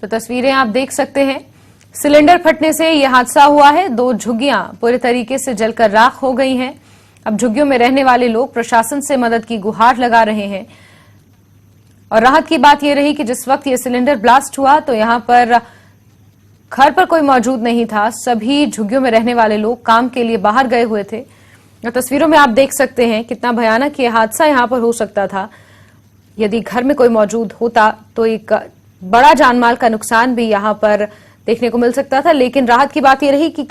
तो तस्वीरें आप देख सकते हैं, सिलेंडर फटने से यह हादसा हुआ है। 2 झुग्गियां पूरे तरीके से जलकर राख हो गई हैं। अब झुग्गियों में रहने वाले लोग प्रशासन से मदद की गुहार लगा रहे हैं। और राहत की बात यह रही कि जिस वक्त ये सिलेंडर ब्लास्ट हुआ तो यहां पर घर पर कोई मौजूद नहीं था। सभी झुग्गियों में रहने वाले लोग काम के लिए बाहर गए हुए थे। और तस्वीरों में आप देख सकते हैं कितना भयानक ये हादसा यहां पर हो सकता था। यदि घर में कोई मौजूद होता तो एक बड़ा जानमाल का नुकसान भी यहां पर देखने को मिल सकता था। लेकिन राहत की बात यह रही कि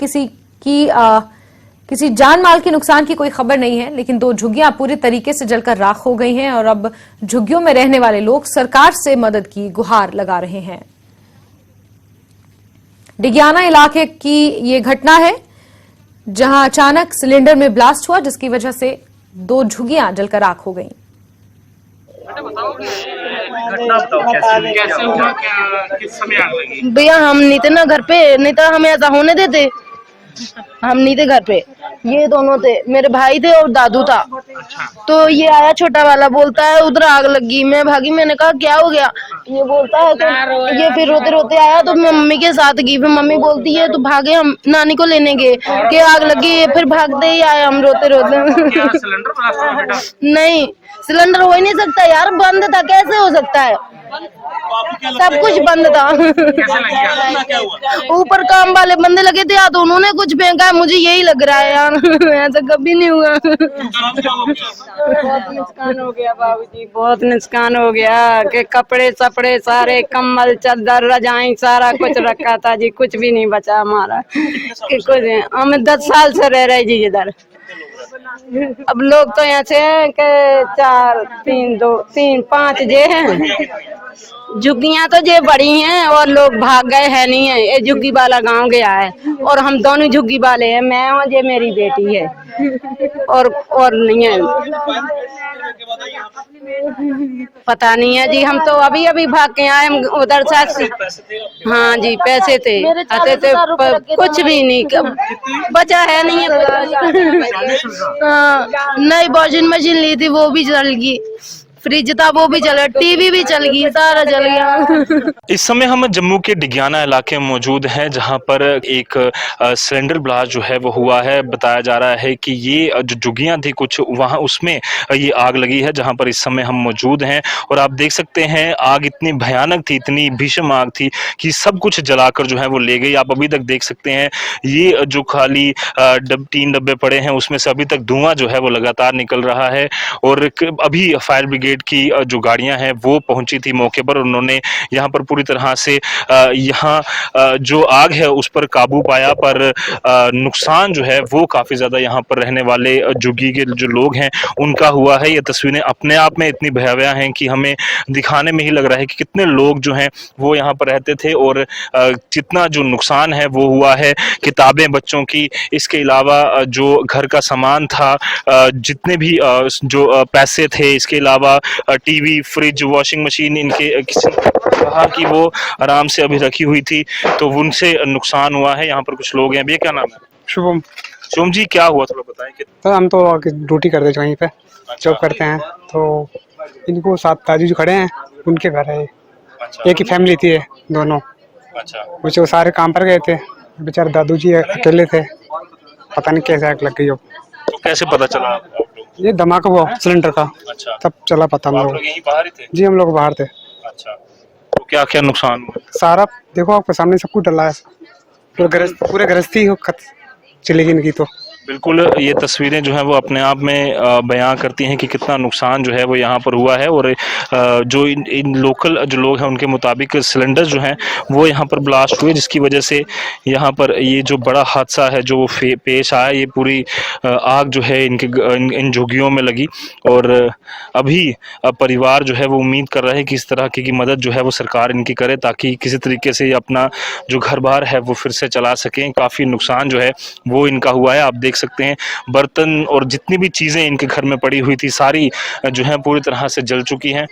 किसी जानमाल के नुकसान की कोई खबर नहीं है। लेकिन 2 झुग्गियां पूरी तरीके से जलकर राख हो गई हैं और अब झुग्गियों में रहने वाले लोग सरकार से मदद की गुहार लगा रहे हैं। डिगियाना इलाके की ये घटना है जहां अचानक सिलेंडर में ब्लास्ट हुआ, जिसकी वजह से 2 झुग्गियां जलकर राख हो गईं। कैसे हुआ, किस समय आग लगी? भैया हम नहीं थे ना घर पे, नहीं तो हमें ऐसा होने देते। हम नहीं थे घर पे, ये दोनों थे, मेरे भाई थे और दादू था। तो ये आया छोटा वाला, बोलता है उधर आग लगी। मैं भागी, मैंने कहा क्या हो गया? ये बोलता है तो ये फिर रोते रोते आया तो मैं मम्मी के साथ गई। फिर मम्मी बोलती है तो भागे, हम नानी को लेने गए कि आग लगी। फिर भागते ही आए हम रोते रोते। सिलेंडर ब्लास्ट हुआ बेटा? नहीं, सिलेंडर हो ही नहीं सकता यार, बंद था, कैसे हो सकता है? सब कुछ बंद था। ऊपर काम वाले बंदे लगे थे, या तो उन्होंने कुछ फेंका है, मुझे यही लग रहा है यार। ऐसा कभी नहीं हुआ। बहुत नुकसान हो गया बाबूजी, बहुत नुकसान हो गया कि कपड़े सपड़े सारे, कम्बल चादर रजाई सारा कुछ रखा था जी, कुछ भी नहीं बचा हमारा। कि कुछ हम 10 साल से रह रहे जी इधर। अब लोग तो यहाँ से हैं कि 4 3 2 3 5 जे हैं। झुग्गियां तो जे बड़ी हैं और लोग भाग गए है नहीं है। ये झुग्गी वाला गांव गया है और हम दोनों झुग्गी वाले हैं। मैं और ये मेरी बेटी है और नहीं है, पता नहीं है जी। हम तो अभी अभी भाग के आए उधर से। हाँ जी, पैसे थे, आते थे, कुछ भी नहीं बचा है नहीं है। नई वॉशिंग मशीन ली थी, वो भी जल गई। फ्रिज था, वो भी चला, टीवी भी चल गई, सारा जल गया। इस समय हम जम्मू के डिगियाना इलाके में मौजूद हैं, जहां पर एक सिलेंडर ब्लास्ट जो है वो हुआ है। बताया जा रहा है कि ये जो झुग्गियां थी कुछ वहां, उसमें ये आग लगी है, जहां पर इस समय हम मौजूद हैं। और आप देख सकते हैं आग इतनी भयानक थी, इतनी भीषण आग थी कि सब कुछ जलाकर जो है वो ले गई। आप अभी तक देख सकते हैं ये जो खाली 3 डब्बे पड़े हैं उसमें से अभी तक धुआं जो है वो लगातार निकल रहा है। और अभी फायर ब्रिगेड की जो गाड़ियां हैं वो पहुंची थी मौके पर। उन्होंने यहां पर पूरी तरह से यहां जो आग है उस पर काबू पाया, पर नुकसान जो है वो काफी ज्यादा यहां पर रहने वाले झुग्गी के जो लोग हैं उनका हुआ है। ये तस्वीरें अपने आप में इतनी भयावह हैं कि हमें दिखाने में ही लग रहा है कि कितने लोग जो हैं वो यहाँ पर रहते थे और कितना जो नुकसान है वो हुआ है। किताबें बच्चों की, इसके अलावा जो घर का सामान था, जितने भी जो पैसे थे, इसके अलावा टीवी, फ्रिज, वॉशिंग मशीन, इनके किसी कहा कि वो आराम से अभी रखी हुई थी तो उनसे नुकसान हुआ है। यहाँ पर कुछ लोग हैं। भैया क्या नाम है? शुभम। शुभम जी, क्या हुआ थोड़ा बताएं। तो हम तो ड्यूटी करते थे वहीं पे, जॉब करते हैं। तो इनको साथ दादी जो खड़े हैं उनके घर है। एक ही फैमिली थी दोनों। अच्छा। वो सारे काम पर गए थे, बेचारे दादू जी अकेले थे। पता नहीं कैसे आग लग गई। तो कैसे पता चला? ये धमाका हुआ सिलेंडर का। अच्छा। तब चला पता। हम लोग यहीं बाहर ही थे? जी, हम लोग बाहर थे। अच्छा। तो क्या क्या नुकसान हुआ? सारा देखो आपके सामने, सब कुछ डला है। पूरे गृहस्थी चली गई इनकी। तो बिल्कुल, ये तस्वीरें जो हैं वो अपने आप में बयां करती हैं कि कितना नुकसान जो है वो यहाँ पर हुआ है। और जो इन लोकल जो लोग हैं उनके मुताबिक सिलेंडर जो हैं वो यहाँ पर ब्लास्ट हुए, जिसकी वजह से यहाँ पर ये जो बड़ा हादसा है जो वो पेश आया। ये पूरी आग जो है इन झुग्गियों में लगी। और अभी परिवार जो है वो उम्मीद कर रहे हैं कि इस तरह की मदद जो है वो सरकार इनकी करे, ताकि किसी तरीके से अपना जो घर बार है वो फिर से चला सकें। काफ़ी नुकसान जो है वो इनका हुआ है। आप देख सकते हैं बर्तन और जितनी भी चीज़ें इनके घर में पड़ी हुई थी सारी जो है पूरी तरह से जल चुकी हैं।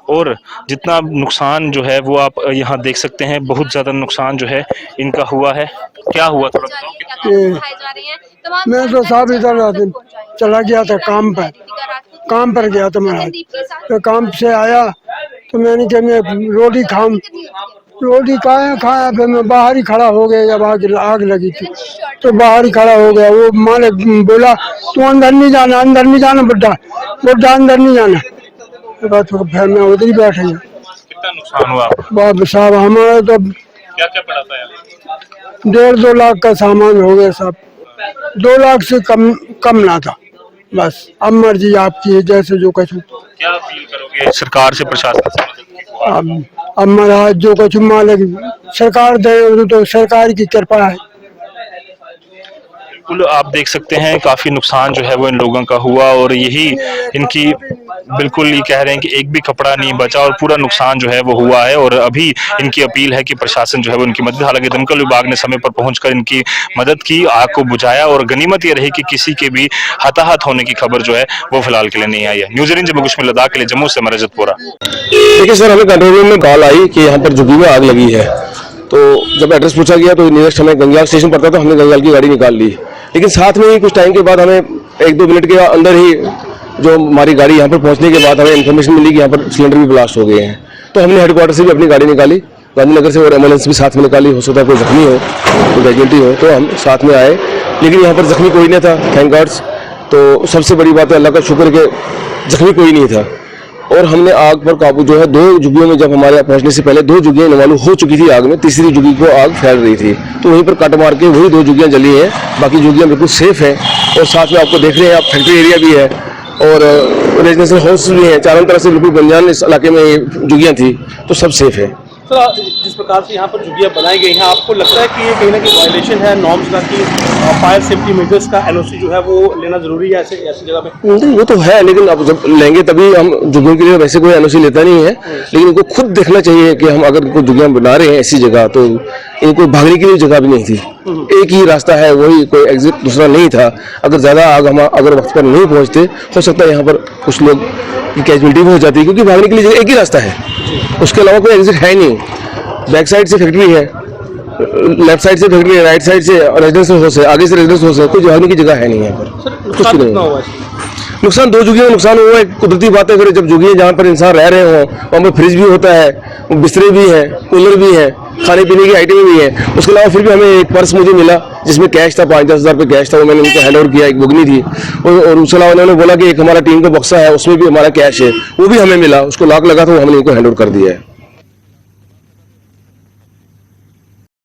और जितना नुकसान जो है वो आप यहाँ देख सकते हैं, बहुत ज़्यादा नुकसान जो है इनका हुआ है। क्या हुआ थोड़ा बताओ। मैं तो साहब इधर चला गया था काम पर गया था मैं। तो काम से आया तो मैंने कहा मैं रोटी खाऊं, रोटी खाया फिर मैं बाहर ही खड़ा हो गया जब आग लगी थी तो बाहर ही खड़ा हो गया। वो मालिक बोला तू अंदर नहीं जाना बुड्ढा अंदर नहीं जाना। फिर मैं उधर ही बैठ गया। कितना नुकसान हुआ? बाप साहब हमारा तो क्या क्या पड़ा था यार? 1.5-2 लाख का सामान हो गया सब। 2 लाख से कम ना था। बस अब मर्जी आपकी है, जैसे जो कुछ। क्या अपील करोगे सरकार से, प्रशासन से? अब महाराज जो कुछ मालिक सरकार दे तो सरकार की कृपा है। बिल्कुल आप देख सकते हैं काफी नुकसान जो है वो इन लोगों का हुआ और यही इनकी बिल्कुल ये कह रहे हैं कि एक भी कपड़ा नहीं बचा और पूरा नुकसान जो है वो हुआ है। और अभी इनकी अपील है कि प्रशासन जो है वो इनकी मदद, हालांकि दमकल विभाग ने समय पर पहुंचकर इनकी मदद की, आग को बुझाया और गनीमत ये रही कि किसी के भी हताहत होने की खबर जो है वो फिलहाल के लिए नहीं आई है। न्यूज़ 18 जम्मू कश्मीर लद्दाख के लिए जम्मू से मैं रजत बोरा। देखिए सर, हमें कंट्रोल रूम में कॉल आई कि यहाँ पर झुग्गी में आग लगी है। तो जब एड्रेस पूछा गया तो नियरेस्ट हमें गंगयाल स्टेशन पड़ता तो हमने गंगयाल की गाड़ी निकाल ली। लेकिन साथ में ही कुछ टाइम के बाद हमें 1-2 मिनट के अंदर ही जो हमारी गाड़ी यहाँ पर पहुँचने के बाद हमें इन्फॉर्मेशन मिली कि यहाँ पर सिलेंडर भी ब्लास्ट हो गए हैं। तो हमने हेडक्वार्टर से भी अपनी गाड़ी निकाली, गांधीनगर से, और एम्बुलेंस भी साथ में निकाली। हो सकता है कोई जख्मी हो, कोई कैजुअल्टी हो, तो हम साथ में आए। लेकिन यहाँ पर जख्मी कोई नहीं था, थैंक गॉड्स। तो सबसे बड़ी बात है अल्लाह का शुक्र कि जख्मी कोई नहीं था। और हमने आग पर काबू जो है 2 झुग्गियों में, जब हमारे पहुंचने से पहले 2 झुग्गियां इन्वॉल्व हो चुकी थी आग में, तीसरी झुग्गी को आग फैल रही थी तो वहीं पर कट मार के वही 2 झुग्गियां जली हैं। बाकी झुग्गियां बिल्कुल सेफ हैं। और साथ में आपको देख रहे हैं आप, फैक्ट्री एरिया भी है और रेजिडेंशियल हाउस भी है, चारों तरफ से बिल्कुल बंजान इस इलाके में ये झुग्गियां थी, तो सब सेफ है। सर, जिस प्रकार से यहाँ पर झुग्गियाँ बनाई गई हैं, आपको लगता है कि ये कहीं ना कहीं वायलेशन है नॉर्म्स का, कि फायर सेफ्टी मेजर्स का एनओसी जो है वो लेना जरूरी है ऐसी जगह पे? नहीं, वो तो है, लेकिन अब जब लेंगे तभी हम झुग्गियों के लिए वैसे कोई एनओसी लेता नहीं है। लेकिन इनको खुद देखना चाहिए कि हम अगर कोई झुग्गियाँ बना रहे हैं ऐसी जगह, तो इनको भागने के लिए जगह भी नहीं थी। एक ही रास्ता है, वही, कोई एग्जिट दूसरा नहीं था। अगर ज्यादा आग हम अगर वक्त पर नहीं पहुंचते, हो सकता है यहाँ पर कुछ लोग की कैजुअल्टी भी हो जाती है, क्योंकि भागने के लिए एक ही रास्ता है, उसके अलावा कोई एग्जिट है नहीं। बैक साइड से फैक्ट्री है, लेफ्ट साइड से फैक्ट्री है, राइट साइड से रेजिडेंशियल हाउस है, आगे से रेजिडेंशियल हाउस है, कोई भागने की जगह है नहीं यहाँ पर। कुछ भी नहीं। नुकसान 2 झुग्गियों में नुकसान हुआ है, कुदरती बात है। फिर जब झुग्गियाँ जहाँ पर इंसान रह रहे हो वहाँ पर फ्रिज भी होता है, बिस्तरे भी हैं, कूलर भी है, खाने पीने की आइटमें भी है। उसके अलावा फिर भी हमें एक पर्स मुझे मिला जिसमें कैश था, 5-10 हज़ार रुपये कैश था, वो मैंने उनको हैंड ओवर किया। एक बुगनी थी और उसके अलावा उन्होंने बोला कि एक हमारा टीम का बक्सा है उसमें भी हमारा कैश है, वो भी हमें मिला। उसको लॉक लगा था, वो हमने उनको हैंड ओवर कर दिया है।